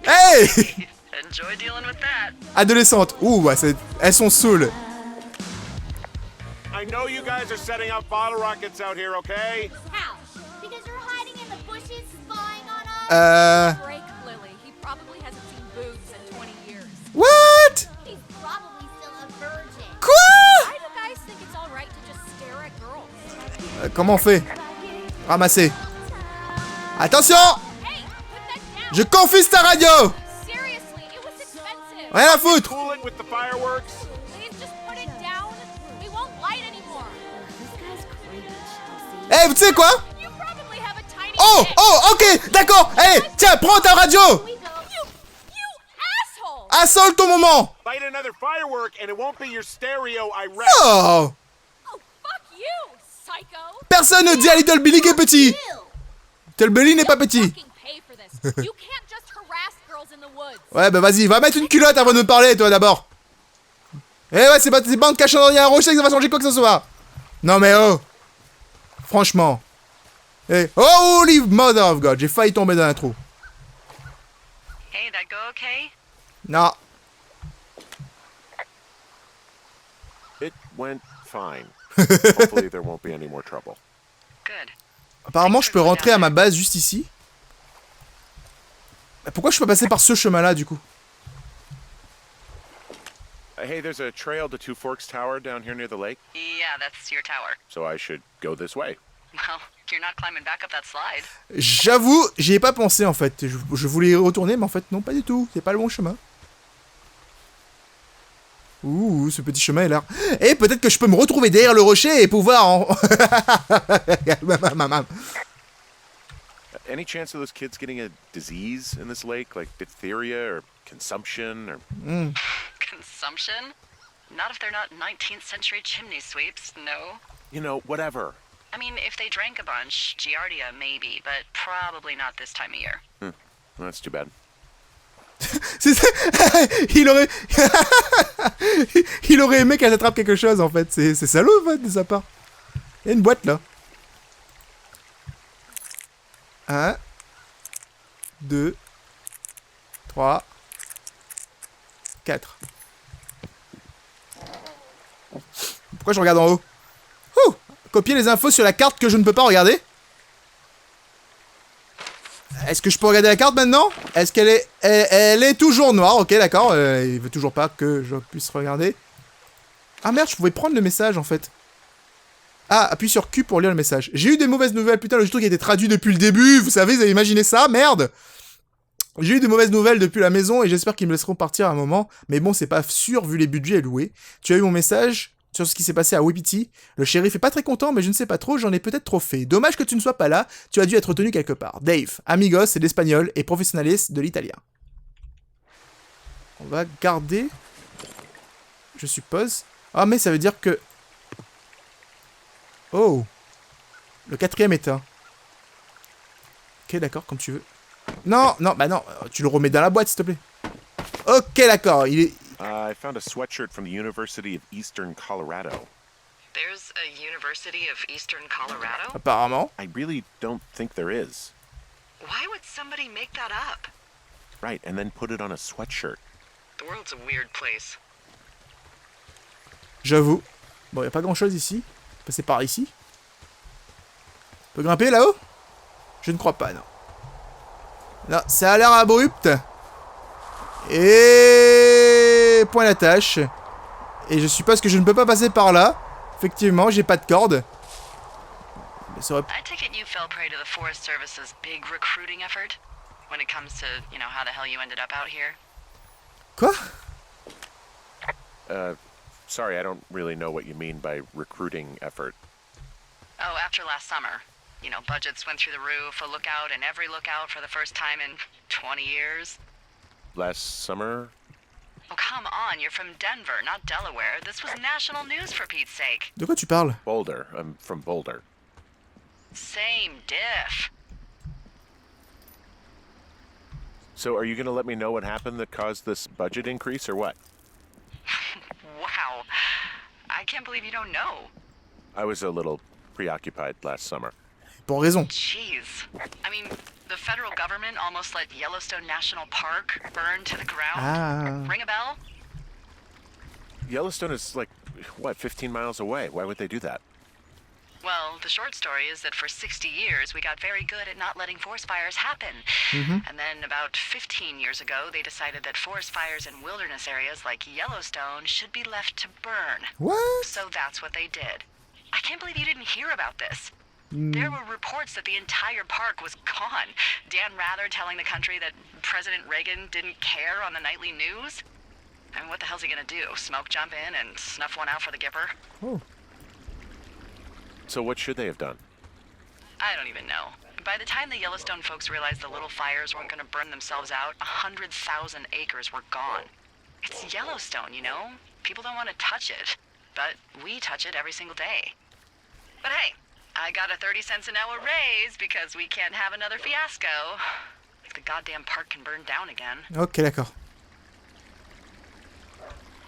Hey. Enjoy dealing with that. Adolescente. Ouh, ouais, elles sont saoules. I know you guys are setting up bottle rockets out here, okay? How? Because you're hiding in the bushes spying on us? break, Lily? He probably hasn't seen boobs in 20 years. What? He's probably still a virgin. Quoi? Why do guys think it's all right to just stare at girls? Comment on fait? Ramasser. Attention. Hey, put that down. Je confisque ta radio. Seriously, it was expensive. Rien à foutre. Cool it with the fireworks. Please just put it down. We won't light anymore. This guy's creepy, Chelsea. Eh, tu sais quoi? You probably have a tiny Oh, dick. oh, ok, d'accord. Allez, tiens, prends ta radio. We go. You asshole. Assole ton moment. Light another firework and it won't be your stereo I wrecked. Oh. Oh, fuck you, psycho. Personne ne dit à Little Billy qu'il est petit. Ew. Little Billy n'est pas petit. Fucking pay for this. You can't just harass girls in the woods. Ouais, bah vas-y, va mettre une culotte avant de me parler, toi, d'abord. Eh ouais, c'est pas tes bandes cachées derrière un rocher que ça va changer quoi que ce soit. Non mais oh. Franchement. Eh, holy mother of God, j'ai failli tomber dans un trou. Hey, that go okay? Non. It went fine. Hopefully there won't be any more trouble. Good. Apparemment, je peux rentrer à ma base juste ici. Bah, pourquoi je suis pas passé par ce chemin-là, du coup? Hey, there's a trail to Two Forks Tower down here near the lake, Yeah, that's your tower. so I should go this way. Well, you're not climbing back up that slide. J'avoue, j'y ai pas pensé, en fait. Je voulais y retourner, mais en fait, non, pas du tout. C'est pas le bon chemin. Ouh, ce petit chemin est là. Et peut-être que je peux me retrouver derrière le rocher et pouvoir en... Any chance of those kids getting a disease in this lake, like diphtheria or consumption or... Consumption? Not if they're not 19th century chimney sweeps, no. You know, whatever. I mean, if they drank a bunch, Giardia maybe, but probably not this time of year. Well, that's too bad. Il aurait... Il aurait aimé qu'elle attrape quelque chose, en fait. C'est salaud, en fait, de sa part. Il y a une boîte, là. 1, 2, 3, 4. Pourquoi je regarde en haut? Ouh, copier les infos sur la carte que je ne peux pas regarder. Est-ce que je peux regarder la carte maintenant? Est-ce qu'elle est... Elle est toujours noire, ok, d'accord. Il veut toujours pas que je puisse regarder. Ah merde, je pouvais prendre le message, en fait. Ah, appuie sur Q pour lire le message. J'ai eu des mauvaises nouvelles, putain, le truc a été traduit depuis le début, vous savez, vous avez imaginé ça, merde. J'ai eu des mauvaises nouvelles depuis la maison et j'espère qu'ils me laisseront partir un moment, mais bon, c'est pas sûr vu les budgets alloués. Tu as eu mon message sur ce qui s'est passé à Wipiti. Le shérif est pas très content, mais je ne sais pas trop, j'en ai peut-être trop fait. Dommage que tu ne sois pas là, tu as dû être retenu quelque part. Dave, amigos, c'est l'espagnol et professionnaliste de l'italien. On va garder, je suppose. Ah, mais ça veut dire que... Oh, le 4e état. Ok, d'accord, comme tu veux. Non, non, bah non, tu le remets dans la boîte, s'il te plaît. Ok, d'accord, il est... I found a sweatshirt from the University of Eastern Colorado. There's a University of Eastern Colorado? Apparemment. I really don't think there is. Why would somebody make that up? Right, and then put it on a sweatshirt. The world's a weird place. J'avoue. Bon, y a pas grand-chose ici. Passer par ici. On peut grimper là-haut? Je ne crois pas, non. Non, ça a l'air abrupt. Et... point d'attache. Et je suppose que je ne peux pas passer par là. Effectivement, j'ai pas de corde. Mais ça aurait... I take it you fell prey to the Forest Service's big recruiting effort when it comes to, you know, how the hell you ended up out here. Quoi? Sorry, I don't really know what you mean by recruiting effort. Oh, after last summer. You know, budgets went through the roof, a lookout in every lookout for the first time in 20 years. Last summer? Oh, come on, you're from Denver, not Delaware. This was national news for Pete's sake. De quoi tu parles? Boulder. I'm from Boulder. Same diff. So are you going to let me know what happened that caused this budget increase or what? Wow. I can't believe you don't know. I was a little preoccupied last summer. Pour raison. Jeez. I mean, the federal government almost let Yellowstone National Park burn to the ground. Ah. Ring a bell? Yellowstone is like, what, 15 miles away? Why would they do that? Well, the short story is that for 60 years, we got very good at not letting forest fires happen. And then about 15 years ago, they decided that forest fires in wilderness areas like Yellowstone should be left to burn. What? So that's what they did. I can't believe you didn't hear about this. There were reports that the entire park was gone. Dan Rather telling the country that President Reagan didn't care on the nightly news. I mean, what the hell's he gonna do? Smoke jump in and snuff one out for the Gipper? Oh. So what should they have done? I don't even know. By the time the Yellowstone folks realized the little fires weren't gonna burn themselves out, 100,000 acres were gone. It's Yellowstone, you know? People don't want to touch it. But we touch it every single day. But hey, I got a 30 cents an hour raise because we can't have another fiasco. Like the goddamn park can burn down again. Ok, d'accord.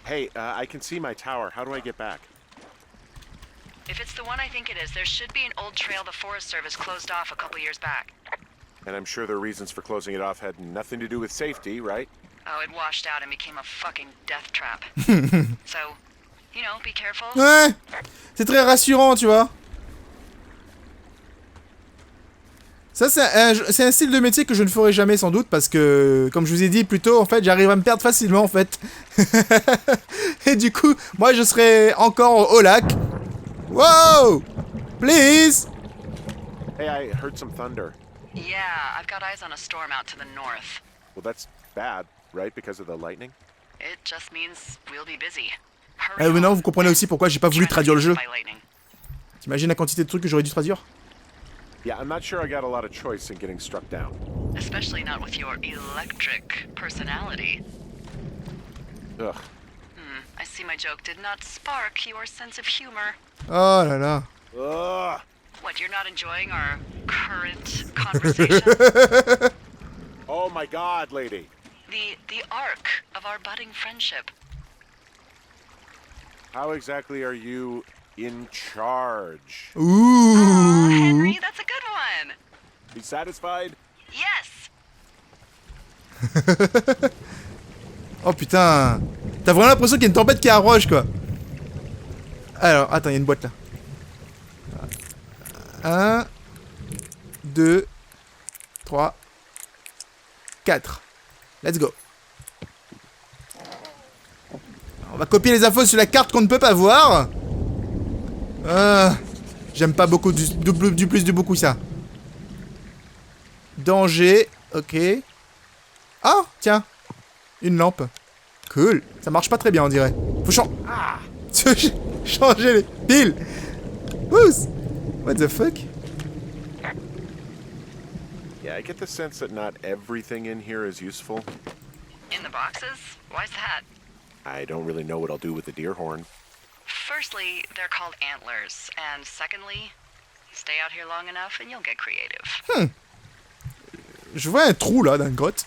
Hey, I can see my tower. How do I get back? If it's the one I think it is, there should be an old trail the Forest Service closed off a couple years back. And I'm sure the reasons for closing it off had nothing to do with safety, right? Oh, it washed out and became a fucking death trap. So, you know, be careful. Ouais. C'est très rassurant, tu vois. Ça, c'est un style de métier que je ne ferai jamais sans doute parce que, comme je vous ai dit plus tôt, en fait, j'arrive à me perdre facilement, en fait. Et du coup, moi, je serai encore au lac. Wow! Please! Hey, I heard some thunder. Yeah, I've got eyes on a storm out to the north. Well, that's bad, right? Because of the lightning? It just means we'll be busy. Hurry Maintenant, home vous comprenez aussi pourquoi j'ai pas voulu and traduire le jeu. by lightning. T'imagines la quantité de trucs que j'aurais dû traduire? Yeah, I'm not sure I got a lot of choice in getting struck down. Especially not with your electric personality. Ugh. I see my joke did not spark your sense of humor. Oh là là. Ugh. What, you're not enjoying our current conversation? Oh my god, lady. The arc of our budding friendship. How exactly are you in charge? Oh, Ouh. Henry, that's a good one. You satisfied? Yes. Oh putain. T'as vraiment l'impression qu'il y a une tempête qui approche, quoi. Alors, attends, il y a une boîte là. 1, 2, 3, 4. Let's go. On va copier les infos sur la carte qu'on ne peut pas voir. J'aime pas beaucoup du plus du beaucoup ça. Danger. Ok. Ah, tiens. Une lampe. Cool. Ça marche pas très bien, on dirait. Faut changer les piles. Ouh. What the fuck? Yeah, I get the sense that not everything in here is useful. In the boxes? Why's that? I don't really know what I'll do with the deer horn. Firstly, they're called antlers. And secondly, stay out here long enough and you'll get creative. Je vois un trou là dans une grotte.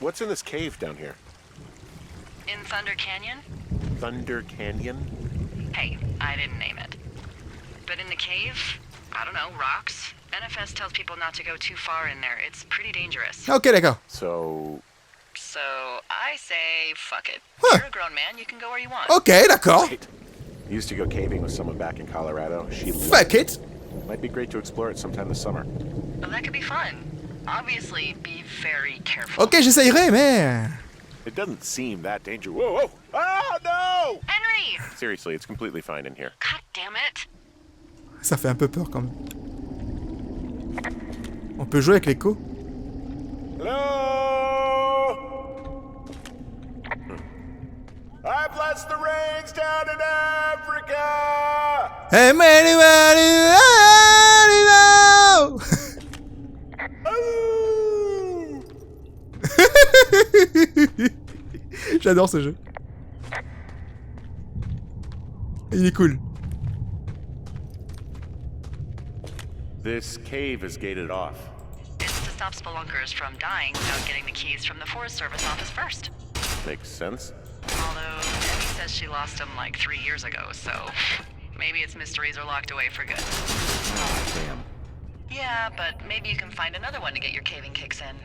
What's in this cave down here? In Thunder Canyon? Thunder Canyon? Hey, I didn't name it. But in the cave, I don't know, rocks? NFS tells people not to go too far in there. It's pretty dangerous. Ok, d'accord. So, So I say, fuck it. Huh. You're a grown man, you can go where you want. Ok, d'accord. I used to go caving with someone back in Colorado. She Fuck it. Might be great to explore it sometime this summer. Well, that could be fun. Obviously, be very careful. Ok, j'essayerai, mais... It doesn't seem that dangerous. Whoa, whoa! Oh, no! Henry! Seriously, it's completely fine in here. God damn it. Ça fait un peu peur quand même. On peut jouer avec l'écho? Hello? I'm us the rains down in Africa! Hey, j'adore ce jeu. Il est cool. This cave is gated off. It's to stop spelunkers from dying without getting the keys from the Forest Service office first. Makes sense. Although, Debbie says she lost them like 3 years ago, so maybe its mysteries are locked away for good. Damn. Yeah, but maybe you can find another one to get your caving kicks in.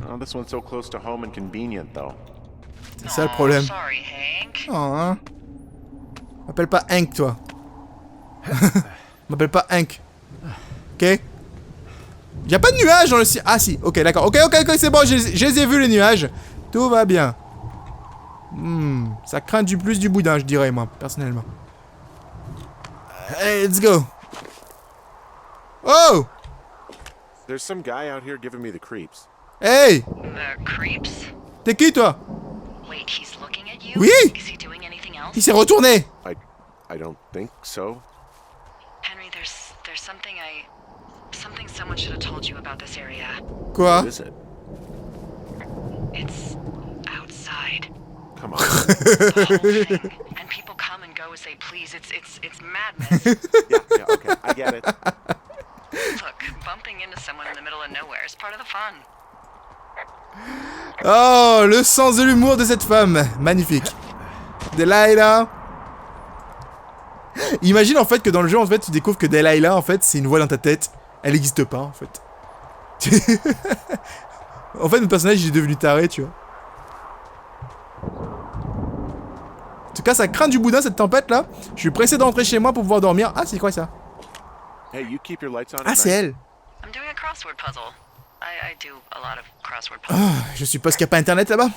Oh, this one's so close to home and convenient, though. C'est ça le problème. Sorry, Hank. Oh, hein. M'appelle pas Hank, toi. M'appelle pas Hank. Ok. Y'a pas de nuages dans le ciel. Ah si, ok, d'accord. Ok, c'est bon, je les ai vus les nuages. Tout va bien. Ça craint du plus du boudin, je dirais, moi, personnellement. Hey, let's go. Oh! There's some guy out here giving me the creeps. Hey! The creeps? T'es qui, toi? Wait, he's looking at you? Oui! Is he doing anything else? Il s'est retourné! I don't think so. Henry, there's something someone should have told you about this area. Quoi? What is it? It's outside. Come on. The whole thing. And people come and go as they please. It's madness. yeah, okay, I get it. Look, bumping into someone in the middle of nowhere is part of the fun. Oh, le sens de l'humour de cette femme. Magnifique. Delilah. Imagine en fait que dans le jeu, en fait, tu découvres que Delilah, en fait, c'est une voix dans ta tête. Elle n'existe pas, en fait. En fait, notre personnage, il est devenu taré, tu vois. En tout cas, ça craint du boudin, cette tempête-là. Je suis pressé d'entrer chez moi pour pouvoir dormir. Ah, c'est quoi ça? Hey, you keep your lights on. Ah, c'est elle. I'm doing a crossword puzzle. I do a lot of crossword puzzles. Ah, je suppose qu'il n'y a pas internet là-bas.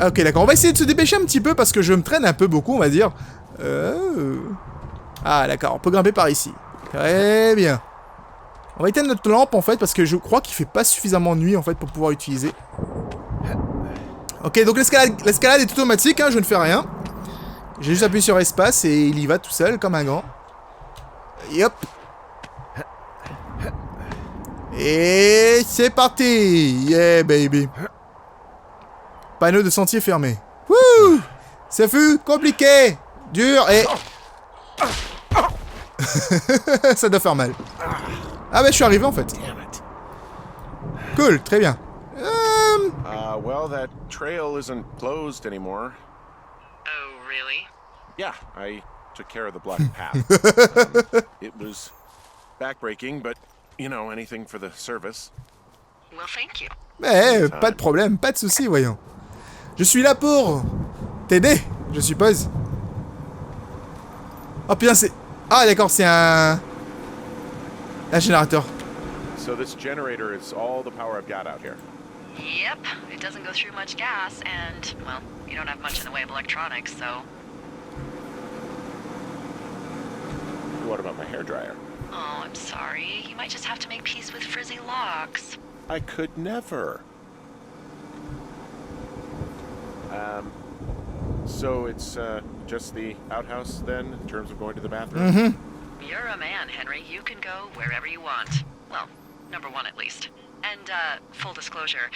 Ok, d'accord. On va essayer de se dépêcher un petit peu parce que je me traîne un peu beaucoup, on va dire. Ah, d'accord. On peut grimper par ici. Très bien. On va éteindre notre lampe, en fait, parce que je crois qu'il fait pas suffisamment nuit, en fait, pour pouvoir utiliser. Ok, donc l'escalade est automatique, hein, je ne fais rien. J'ai juste appuyé sur espace et il y va tout seul, comme un grand. Yop. Et c'est parti. Yeah, baby. Panneau de sentier fermé. Wouh! Ça fut compliqué, dur et... Ça doit faire mal. Ah bah je suis arrivé en fait. Cool, très bien. Well, that trail isn't closed anymore. Oh, really? Yeah, I took care of the block path. It was backbreaking, but, you know, anything for the service. Well, thank you. Mais pas de problème, pas de soucis, voyons. Je suis là pour t'aider, je suppose. Oh putain, c'est... Ah d'accord, c'est un générateur. So this generator is all the power I've got out here. Yep, it doesn't go through much gas, and, well, you don't have much in the way of electronics, so... What about my hairdryer? Oh, I'm sorry. You might just have to make peace with frizzy locks. I could never. So it's just the outhouse then, in terms of going to the bathroom? Mm-hmm. You're a man, Henry. You can go wherever you want. Well, number one at least. And, full disclosure,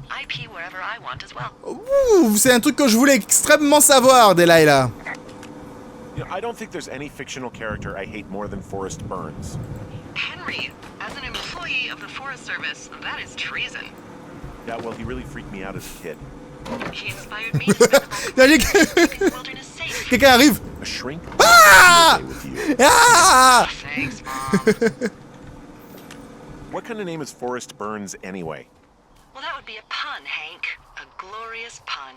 I pee wherever I want as well. Ouh, c'est un truc que je voulais extrêmement savoir, Delilah. You know, I don't think there's any fictional character I hate more than Forrest Burns. Henry, as an employee of the Forest Service, that is treason. Yeah, well, he really freaked me out as a kid. He inspired me to spend the wilderness safe. Quelqu'un arrive. A shrink? Ah! With you. Ah! Thanks, Mom. What kind of name is Forrest Burns anyway? Well, that would be a pun, Hank. A glorious pun.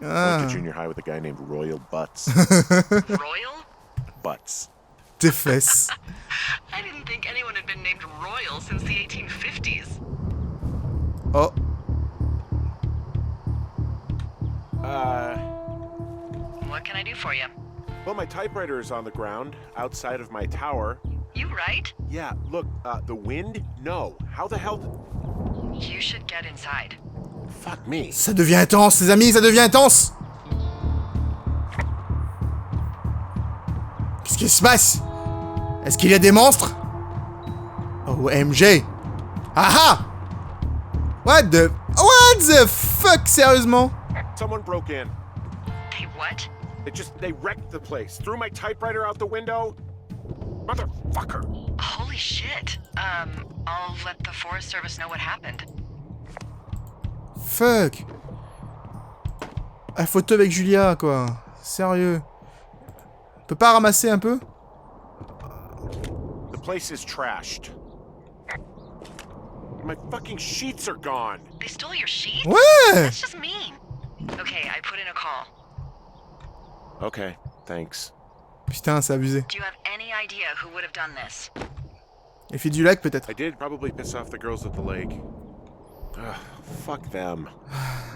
I went to junior high with a guy named Royal Butts. Royal? Butts. Tes fesses. I didn't think anyone had been named Royal since the 1850s. Oh. What can I do for you? Well, my typewriter is on the ground outside of my tower. You right? Yeah, look, the wind? No. How the hell... You should get inside. Fuck me. Ça devient intense, les amis, ça devient intense. Qu'est-ce qui se passe? Est-ce qu'il y a des monstres? OMG. Aha! What the fuck, sérieusement? Someone broke in. Hey, what? They wrecked the place. Threw my typewriter out the window. Motherfucker. Holy shit. I'll let the Forest Service know what happened. Fuck. La photo avec Julia, quoi. Sérieux. On peut pas ramasser un peu? The place is trashed. My fucking sheets are gone. They stole your sheets? Ouais! That's just mean. Okay, I put in a call. Okay, thanks. Putain, c'est abusé. Do you have any idea who would have done this? Les filles du lac, peut-être. I did probably piss off the girls at the lake. Ugh, fuck them.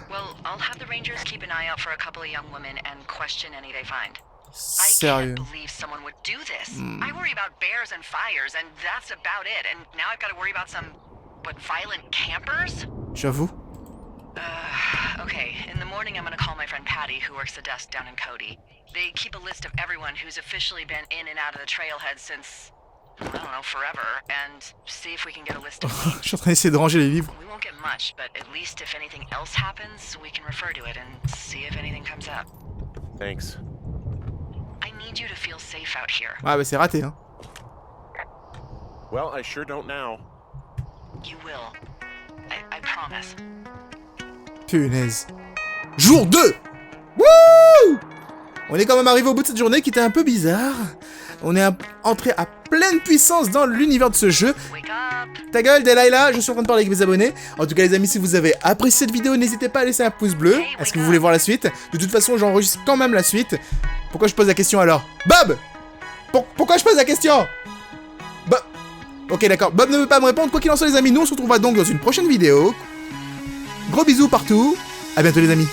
Well, I'll have the Rangers keep an eye out for a couple of young women and question any they find. I Sérieux. can't believe someone would do this. I worry about bears and fires, and that's about it. And now I've got to worry about some, violent campers? J'avoue. Okay, in the morning I'm gonna call my friend Patty, who works the desk down in Cody. They keep a list of everyone who's officially been in and out of the trailhead since, I don't know, forever, and see if we can get a list of names. Je suis en train d'essayer de ranger les livres. We won't get much, but at least if anything else happens, we can refer to it and see if anything comes up. Thanks. I need you to feel safe out here. Ah bah c'est raté, hein. Well, I sure don't now. You will. I promise. Punaise. Jour 2. Wouh! On est quand même arrivé au bout de cette journée qui était un peu bizarre. On est entré à pleine puissance dans l'univers de ce jeu. Wake up! Ta gueule, Delilah, je suis en train de parler avec mes abonnés. En tout cas, les amis, si vous avez apprécié cette vidéo, n'hésitez pas à laisser un pouce bleu. Est-ce que vous voulez voir la suite? De toute façon, j'enregistre quand même la suite. Pourquoi je pose la question alors? Bob! Pourquoi je pose la question? Bob! Ok, d'accord. Bob ne veut pas me répondre. Quoi qu'il en soit, les amis, nous on se retrouvera donc dans une prochaine vidéo. Gros bisous partout. À bientôt, les amis.